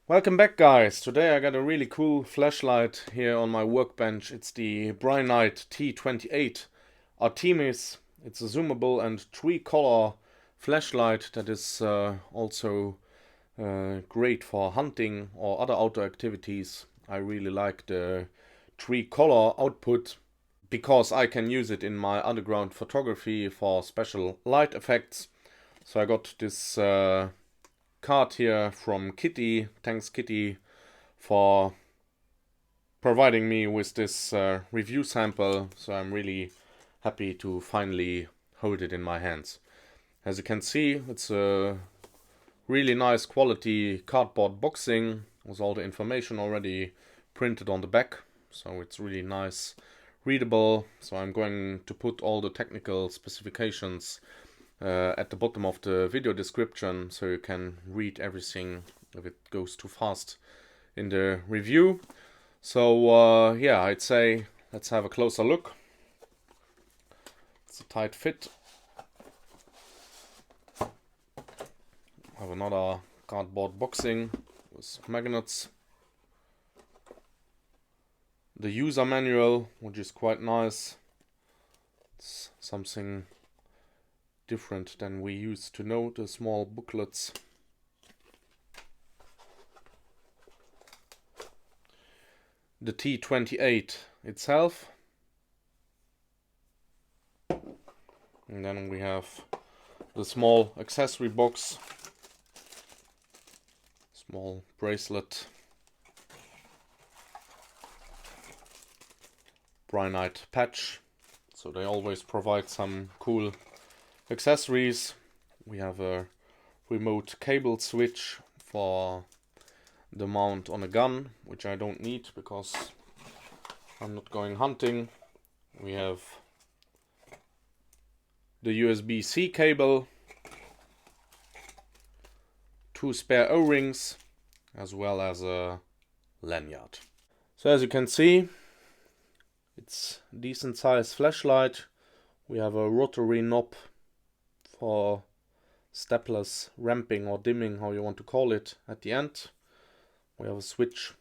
Welcome back, guys. Today I got a really cool flashlight here on my workbench. It's the Brinyte T28 Artemis. It's a zoomable and three-color flashlight that is also great for hunting or other outdoor activities. I really like the three-color output because I can use it in my underground photography for special light effects. So I got this card here from Kitty. Thanks, Kitty, for providing me with this review sample. So I'm really happy to finally hold it in my hands. As you can see, it's a really nice quality cardboard boxing with all the information already printed on the back. So it's really nice, readable. So I'm going to put all the technical specifications at the bottom of the video description, so you can read everything if it goes too fast in the review. So yeah, I'd say let's have a closer look. It's a tight fit. I have another cardboard boxing with magnets. The user manual, which is quite nice. It's something different than we used to know, the small booklets. The T28 itself. And then we have the small accessory box. Small bracelet. Brinyte patch. So they always provide some cool accessories. We have a remote cable switch for the mount on a gun, which I don't need because I'm not going hunting. We have the USB-C cable, 2 spare O-rings, as well as a lanyard. So as you can see, it's a decent sized flashlight. We have a rotary knob for stepless ramping or dimming, how you want to call it, at the end. We have a switch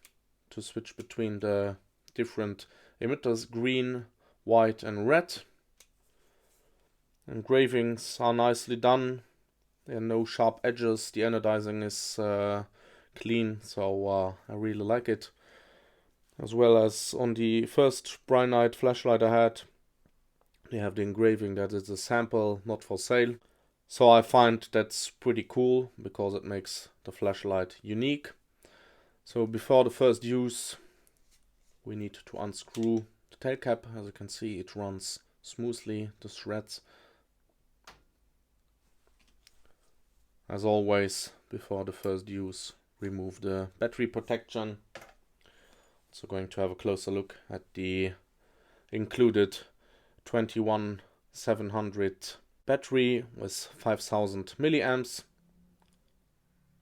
to switch between the different emitters, green, white and red. Engravings are nicely done. There are no sharp edges. The anodizing is clean, so I really like it. As well as on the first Brinyte flashlight I had, they have the engraving that it's a sample, not for sale. So I find that's pretty cool because it makes the flashlight unique. So before the first use, we need to unscrew the tailcap. As you can see, it runs smoothly, the threads. As always, before the first use, remove the battery protection. So going to have a closer look at the included 21700 battery with 5000 milliamps,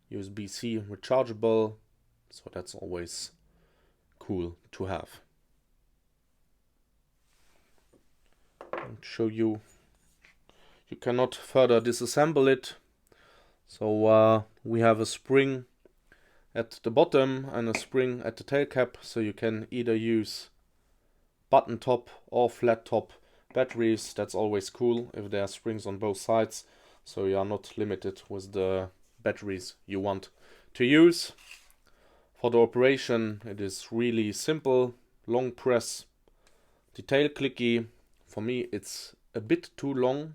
USB-C rechargeable, so that's always cool to have. I'll show you, you cannot further disassemble it. So we have a spring at the bottom and a spring at the tailcap, so you can either use button top or flat top batteries. That's always cool if there are springs on both sides, so you are not limited with the batteries you want to use. For the operation, it is really simple. Long press the tail clicky. For me, it's a bit too long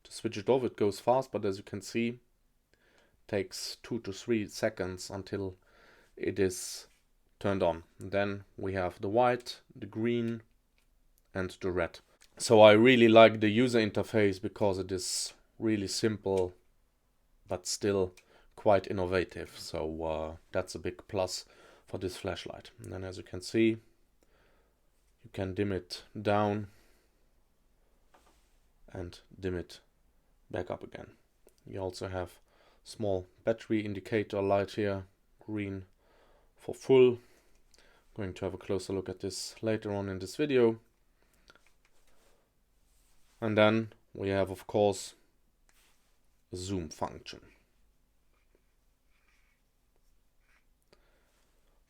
to switch it off. It goes fast, but as you can see, takes 2 to 3 seconds until it is turned on. And then we have the white, the green and the red. So I really like the user interface because it is really simple but still quite innovative. So that's a big plus for this flashlight. And then as you can see, you can dim it down and dim it back up again. You also have small battery indicator light here, green for full. Going to have a closer look at this later on in this video. And then we have, of course, a zoom function.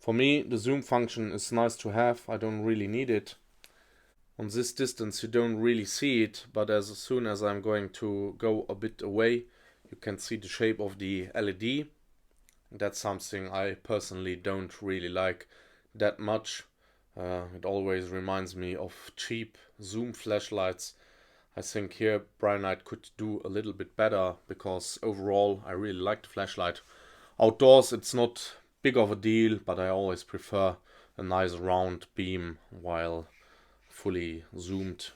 For me, the zoom function is nice to have. I don't really need it. On this distance you don't really see it, but as soon as I'm going to go a bit away, you can see the shape of the LED. That's something I personally don't really like that much. It always reminds me of cheap zoom flashlights. I think here Brinyte could do a little bit better, because overall I really like the flashlight. Outdoors it's not big of a deal, but I always prefer a nice round beam while fully zoomed.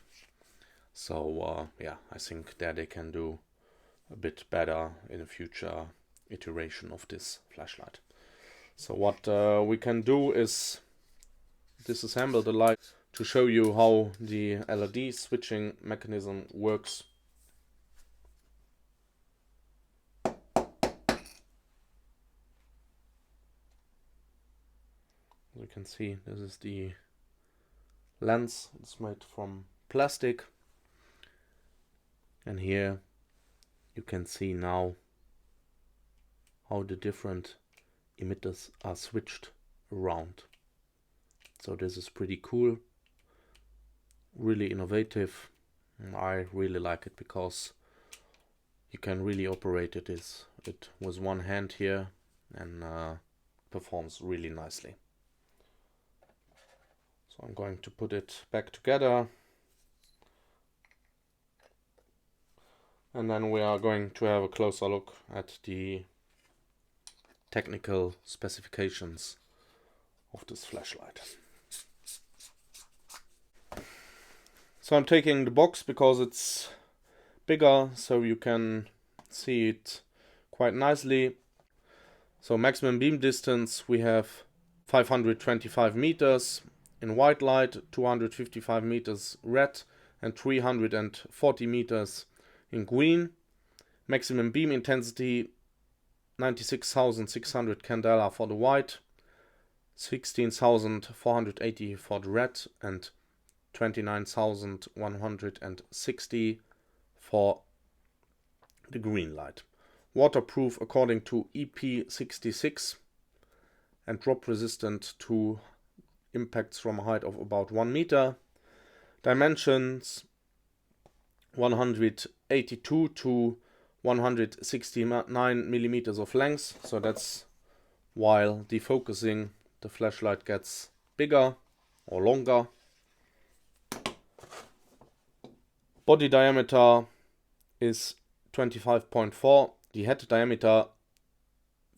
So yeah, I think there they can do a bit better in a future iteration of this flashlight. So what we can do is disassemble the light to show you how the LED switching mechanism works. You can see this is the lens. It's made from plastic, and here you can see now how the different emitters are switched around. So this is pretty cool, really innovative. I really like it because you can really operate it with one hand here, and performs really nicely. So I'm going to put it back together, and then we are going to have a closer look at the technical specifications of this flashlight. So I'm taking the box because it's bigger, so you can see it quite nicely. So maximum beam distance we have 525 meters in white light, 255 meters red, and 340 meters in green. Maximum beam intensity 96,600 candela for the white, 16,480 for the red, and 29,160 for the green light. Waterproof according to EP66 and drop resistant to impacts from a height of about 1 meter. Dimensions 182 to 169 millimeters of length, so that's while defocusing the flashlight gets bigger or longer. Body diameter is 25.4, the head diameter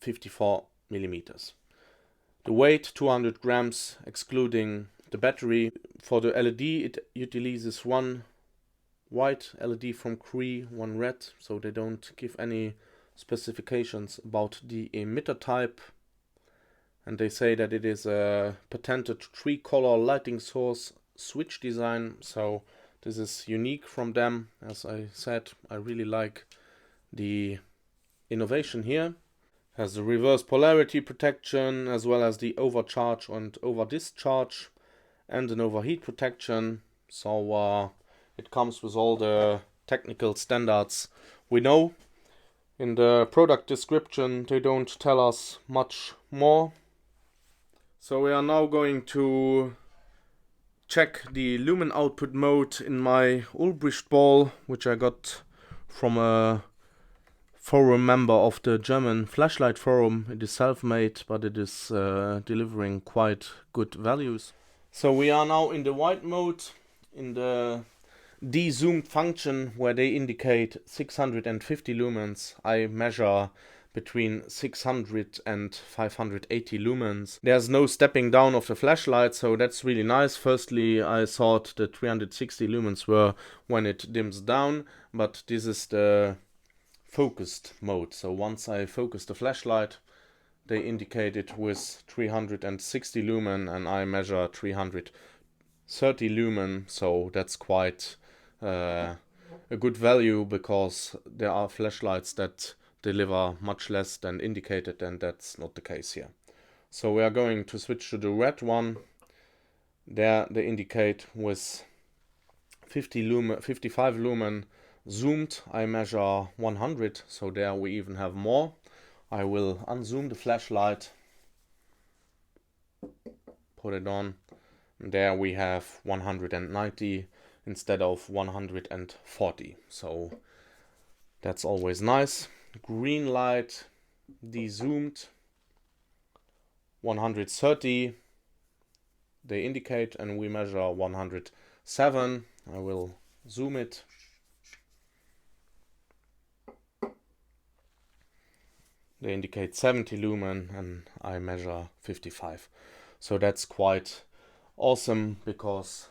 54 millimeters. The weight 200 grams excluding the battery. For the LED it utilizes one white LED from CREE, one red, so they don't give any specifications about the emitter type, and they say that it is a patented 3-color lighting source switch design, so this is unique from them. As I said, I really like the innovation here. Has the reverse polarity protection, as well as the overcharge and over discharge, and an overheat protection. So it comes with all the technical standards we know. In the product description they don't tell us much more. So we are now going to check the lumen output mode in my Usbc ball, which I got from a forum member of the German flashlight forum. It is self-made, but it is delivering quite good values. So we are now in the white mode, in the de-zoomed function, where they indicate 650 lumens. I measure between 600 and 580 lumens. There's no stepping down of the flashlight, so that's really nice. Firstly, I thought the 360 lumens were when it dims down, but this is the focused mode. So once I focus the flashlight, they indicate it with 360 lumen, and I measure 330 lumen, so that's quite a good value, because there are flashlights that deliver much less than indicated, and that's not the case here. So we are going to switch to the red one. There they indicate with 55 lumen zoomed. I measure 100, so there we even have more. I will unzoom the flashlight. put it on. And there we have 190 instead of 140. So that's always nice. Green light, de-zoomed, 130. They indicate, and we measure 107. I will zoom it. They indicate 70 lumen and I measure 55. So that's quite awesome, because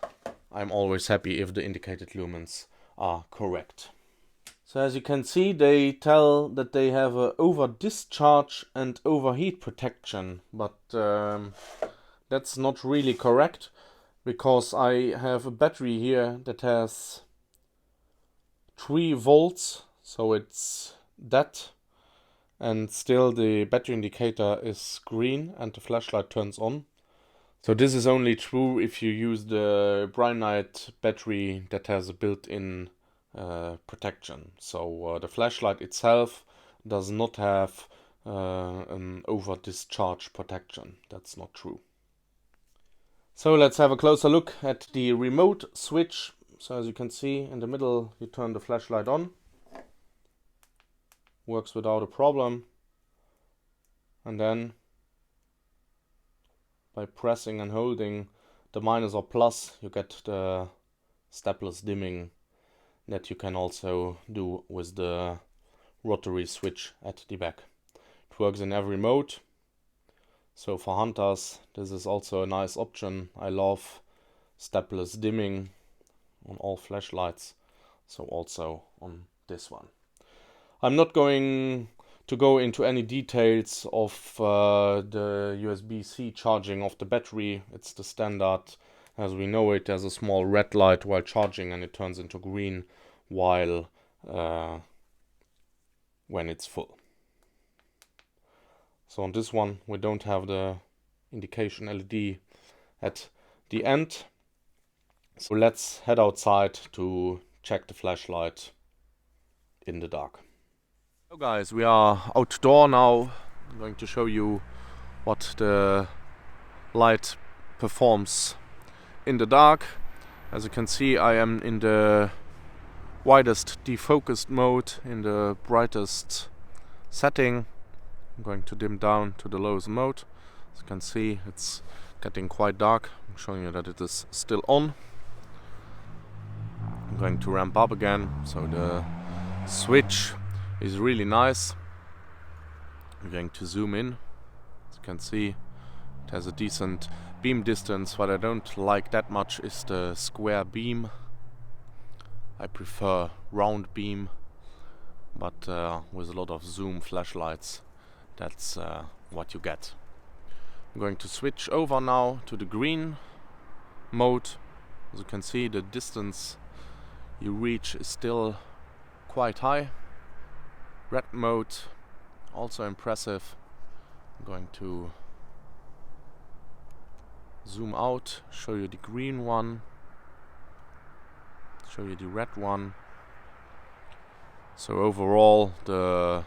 I'm always happy if the indicated lumens are correct. So as you can see, they tell that they have a over discharge and overheat protection, but that's not really correct, because I have a battery here that has 3 volts, so it's that, and still the battery indicator is green and the flashlight turns on. So this is only true if you use the Brinyte battery that has a built-in protection. So the flashlight itself does not have an over discharge protection. That's not true. So let's have a closer look at the remote switch. So as you can see, in the middle you turn the flashlight on. Works without a problem. And then by pressing and holding the minus or plus, you get the stepless dimming that you can also do with the rotary switch at the back. It works in every mode. So for hunters, this is also a nice option. I love stepless dimming on all flashlights, so also on this one. I'm not going to go into any details of the Usbc charging of the battery. It's the standard as we know it. There's a small red light while charging and it turns into green while when it's full. So on this one we don't have the indication LED at the end. So let's head outside to check the flashlight in the dark. So guys, we are outdoor now. I'm going to show you what the light performs in the dark. As you can see, I am in the widest defocused mode, in the brightest setting. I'm going to dim down to the lowest mode. As you can see, it's getting quite dark. I'm showing you that it is still on. I'm going to ramp up again, so the switch is really nice. I'm going to zoom in. As you can see, it has a decent beam distance. What I don't like that much is the square beam. I prefer round beam, but with a lot of zoom flashlights, that's what you get. I'm going to switch over now to the green mode. As you can see, the distance you reach is still quite high. Red mode, also impressive. I'm going to zoom out, show you the green one, show you the red one. So overall the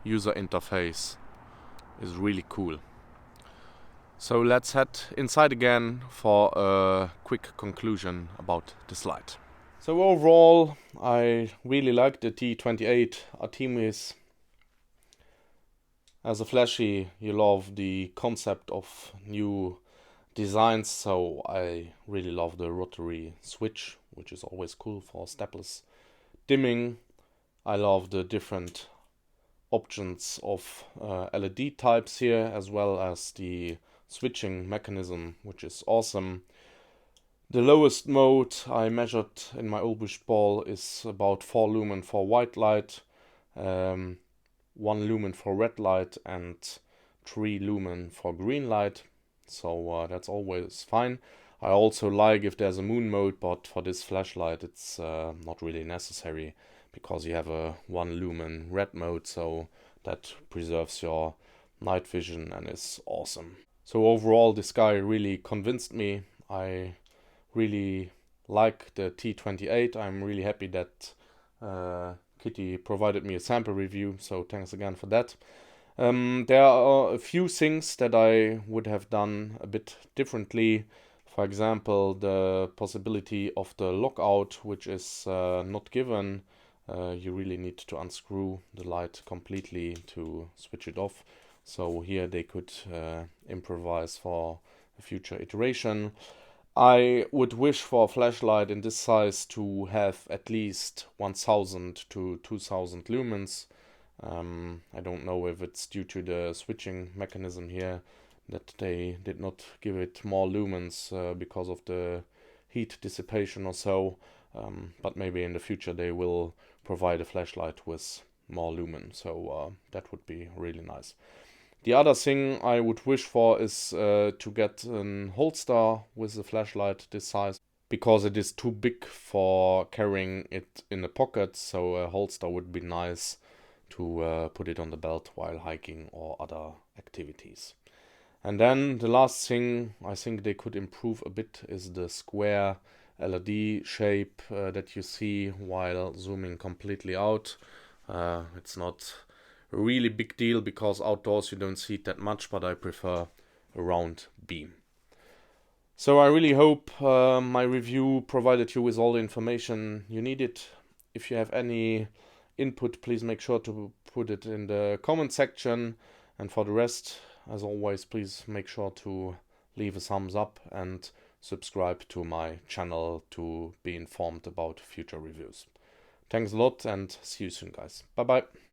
user interface is really cool. So let's head inside again for a quick conclusion about this light. So overall, I really like the T28 Artemis. As a flashy, you love the concept of new designs, so I really love the rotary switch, which is always cool for stepless dimming. I love the different options of LED types here, as well as the switching mechanism, which is awesome. The lowest mode I measured in my Usbc ball is about 4 lumen for white light, 1 lumen for red light, and 3 lumen for green light. So that's always fine. I also like if there's a moon mode, but for this flashlight it's not really necessary, because you have a 1 lumen red mode, so that preserves your night vision and is awesome. So overall, this guy really convinced me. I really like the T28. I'm really happy that Kitty provided me a sample review, so thanks again for that. There are a few things that I would have done a bit differently. For example, the possibility of the lockout, which is not given. You really need to unscrew the light completely to switch it off. So here they could improvise for a future iteration. I would wish for a flashlight in this size to have at least 1000 to 2000 lumens. I don't know if it's due to the switching mechanism here that they did not give it more lumens because of the heat dissipation or so. But maybe in the future they will provide a flashlight with more lumen, so that would be really nice. The other thing I would wish for is to get an holster with a flashlight this size, because it is too big for carrying it in a pocket, so a holster would be nice to put it on the belt while hiking or other activities. And then the last thing I think they could improve a bit is the square LED shape that you see while zooming completely out. It's not a really big deal because outdoors you don't see it that much, but I prefer a round beam. So I really hope my review provided you with all the information you needed. If you have any input, please make sure to put it in the comment section. And for the rest, as always, please make sure to leave a thumbs up and subscribe to my channel to be informed about future reviews. Thanks a lot and see you soon, guys. Bye bye.